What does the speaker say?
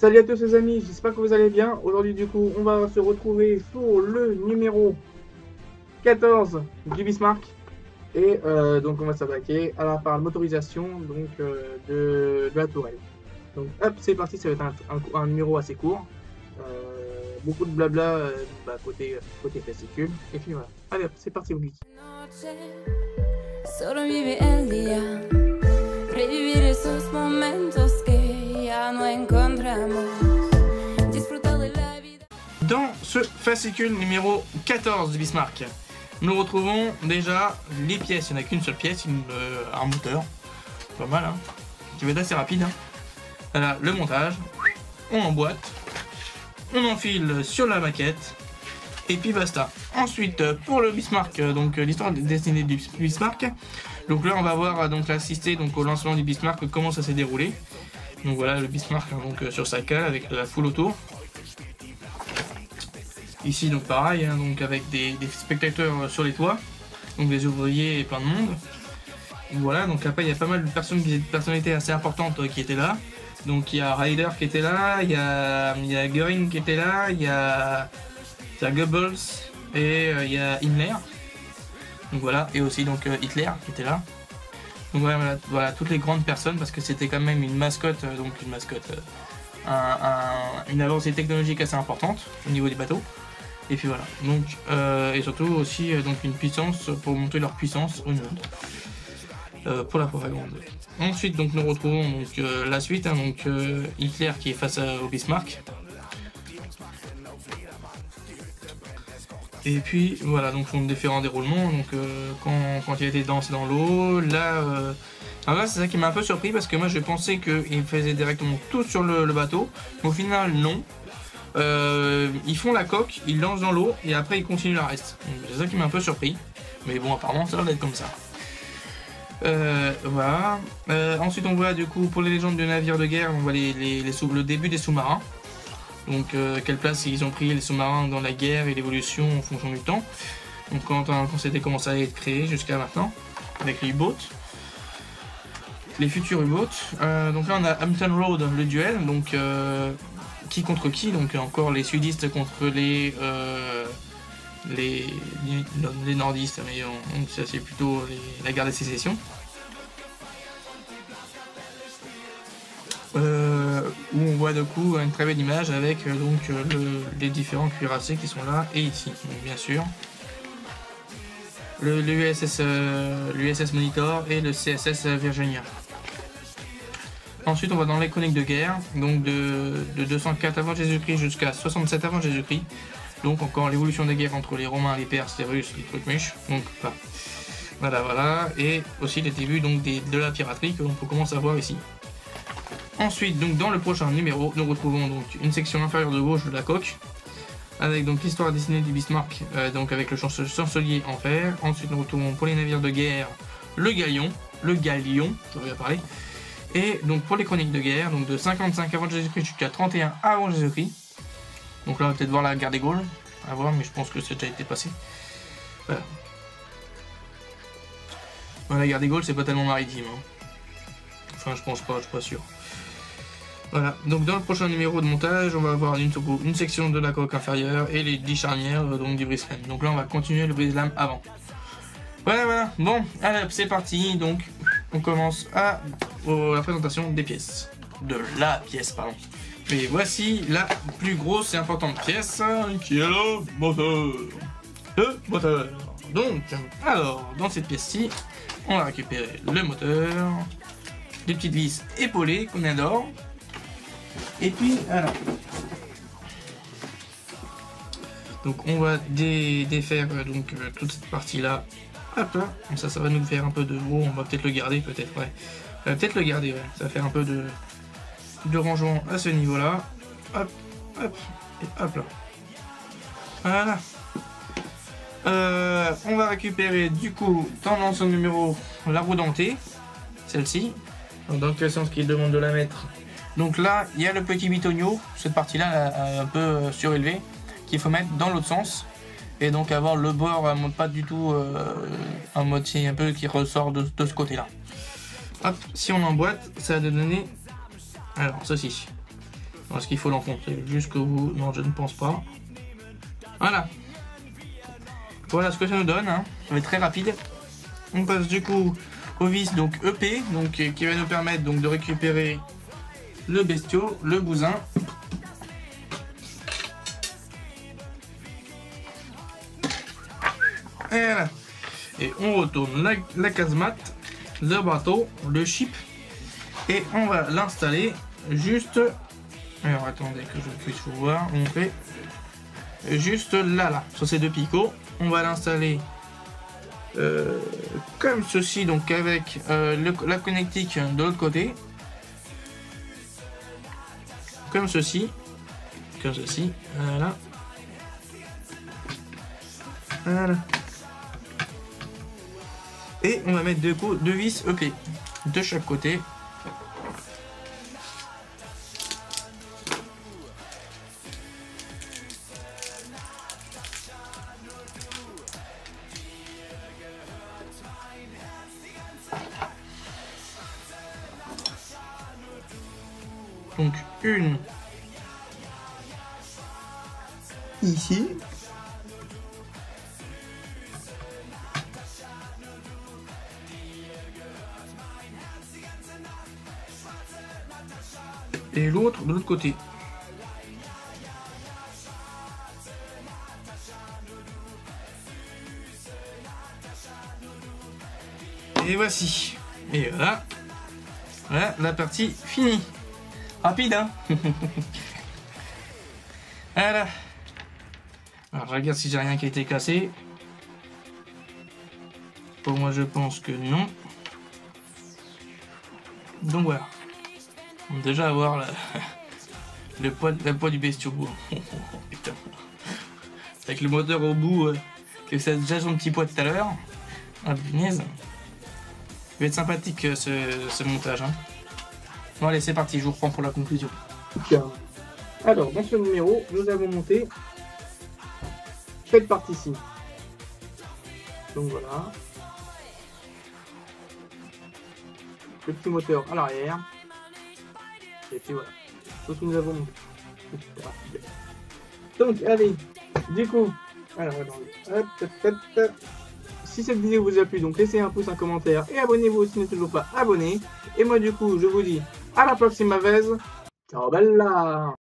Salut à tous les amis, j'espère que vous allez bien. Aujourd'hui du coup on va se retrouver pour le numéro 14 du Bismarck. Et donc on va s'attaquer à la part motorisation donc, de la tourelle. Donc hop c'est parti, ça va être un numéro assez court. Beaucoup de blabla côté fascicule. Et puis voilà. Allez hop, c'est parti Wiki. Solo vive el día, revivir esos momentos que ya no encontramos, disfrutar de la vida. Dans ce fascicule numéro 14 du Bismarck, nous retrouvons déjà les pièces. Il n'y en a qu'une seule pièce, un moteur. Pas mal, hein, qui va être assez rapide. Hein. Voilà, le montage, on emboîte, on enfile sur la maquette, et puis basta. Ensuite, pour le Bismarck, donc l'histoire destinée du Bismarck, donc là on va voir donc assister donc au lancement du Bismarck, comment ça s'est déroulé. Donc voilà le Bismarck donc sur sa cale avec la foule autour. Ici donc pareil, hein, donc avec des spectateurs sur les toits, donc des ouvriers et plein de monde. Donc voilà, donc après il y a pas mal de personnes, des personnalités assez importantes qui étaient là. Donc il y a Ryder qui était là, il y a Göring qui était là, il y a Goebbels et il y a Himmler. Donc voilà, et aussi donc Hitler qui était là. Donc voilà toutes les grandes personnes, parce que c'était quand même une mascotte, une avancée technologique assez importante au niveau des bateaux. Et puis voilà, donc et surtout aussi donc une puissance pour montrer leur puissance au monde pour la propagande. Ensuite donc nous retrouvons donc la suite, hein, donc Hitler qui est face au Bismarck. Et puis voilà, donc son différents déroulements, donc quand il a été dansé dans l'eau, là, alors là c'est ça qui m'a un peu surpris, parce que moi je pensais qu'il faisait directement tout sur le bateau, mais au final non. Ils font la coque, ils lancent dans l'eau et après ils continuent le reste. C'est ça qui m'a un peu surpris, mais bon apparemment ça va être comme ça. Voilà. Ensuite on voit du coup pour les légendes de navires de guerre, on voit le début des sous-marins. Donc quelle place ils ont pris les sous-marins dans la guerre et l'évolution en fonction du temps. Donc quand c'était commencé à être créé jusqu'à maintenant, avec les U-boats, les futurs U-boats. Donc là on a Hampton Road, le duel, donc qui contre qui, donc encore les sudistes contre les nordistes, mais ça c'est plutôt la guerre de sécession. Où on voit du coup une très belle image avec les différents cuirassés qui sont là et ici, donc bien sûr l'USS Monitor et le CSS Virginia. Ensuite on va dans les chroniques de guerre, donc de 204 avant Jésus-Christ jusqu'à 67 avant Jésus-Christ, donc encore l'évolution des guerres entre les Romains, les Perses, les Russes, les Trucs-Muches, donc voilà, et aussi les débuts donc de la piraterie que l'on peut commencer à voir ici. Ensuite, donc dans le prochain numéro, nous retrouvons donc une section inférieure de gauche de la coque, avec donc l'histoire dessinée du Bismarck, donc avec le chancelier en fer. Ensuite, nous retrouvons pour les navires de guerre le galion, je vais parler. Et donc pour les chroniques de guerre, donc de 55 avant Jésus-Christ jusqu'à 31 avant Jésus-Christ. Donc là, on va peut-être voir la guerre des Gaules, à voir, mais je pense que ça a déjà été passé. Voilà. Voilà, la guerre des Gaules, c'est pas tellement maritime. Hein. Enfin, je pense pas, je suis pas sûr. Voilà, donc dans le prochain numéro de montage, on va avoir une section de la coque inférieure et les 10 charnières donc du brise-lames. Donc là, on va continuer le brise-lames avant. Voilà, bon, allez, c'est parti. Donc, on commence la présentation des pièces. De la pièce, pardon. Et voici la plus grosse et importante pièce, qui est le moteur. Le moteur. Donc, alors, dans cette pièce-ci, on va récupérer le moteur, des petites vis épaulées qu'on adore. Et puis, alors, donc on va défaire donc toute cette partie-là. Hop là, ça va nous faire un peu de... Oh, on va peut-être le garder, peut-être, ouais. Peut-être le garder, ouais. Ça va faire un peu de rangement à ce niveau-là. Hop, hop, et hop là. Voilà. On va récupérer, du coup, dans l'ancien numéro, la roue dentée. Celle-ci. Dans quel sens qu'il demande de la mettre? Donc là, il y a le petit bitonio, cette partie-là un peu surélevée, qu'il faut mettre dans l'autre sens. Et donc avoir le bord pas du tout en moitié un peu qui ressort de ce côté-là. Hop, si on emboîte, ça va donner alors ceci. Est-ce qu'il faut l'enfoncer jusqu'au bout? Non, je ne pense pas. Voilà. Voilà ce que ça nous donne. Hein. Ça va être très rapide. On passe du coup au vis donc EP, donc qui va nous permettre donc de récupérer le bestiau, le bousin. Et voilà. Et on retourne la casemate, le bateau, le chip, et on va l'installer juste. Alors attendez que je puisse vous voir, montrer. Juste là, sur ces deux picots. On va l'installer comme ceci, donc avec la connectique de l'autre côté. Comme ceci. Voilà. Voilà. Et on va mettre deux vis EP de chaque côté. Donc une ici. Et l'autre de l'autre côté. Et voici. Et voilà. Voilà la partie finie. Rapide, hein. Voilà. Alors je regarde si j'ai rien qui a été cassé. Pour moi je pense que non. Donc voilà. On va déjà avoir le poids du bestiau. Putain. Avec le moteur au bout, que ça a déjà son petit poids tout à l'heure. Ah punaise. Ça va être sympathique ce montage. Hein. Bon allez c'est parti, je vous reprends pour la conclusion. Alors dans ce numéro, nous avons monté cette partie-ci. Donc voilà. Le petit moteur à l'arrière. Et puis voilà. Tout ce que nous avons monté. Donc allez, du coup, alors hop. Si cette vidéo vous a plu, donc laissez un pouce, un commentaire et abonnez-vous si vous n'êtes toujours pas abonné. Et moi du coup, je vous dis à la prochaine vez. Ciao bella!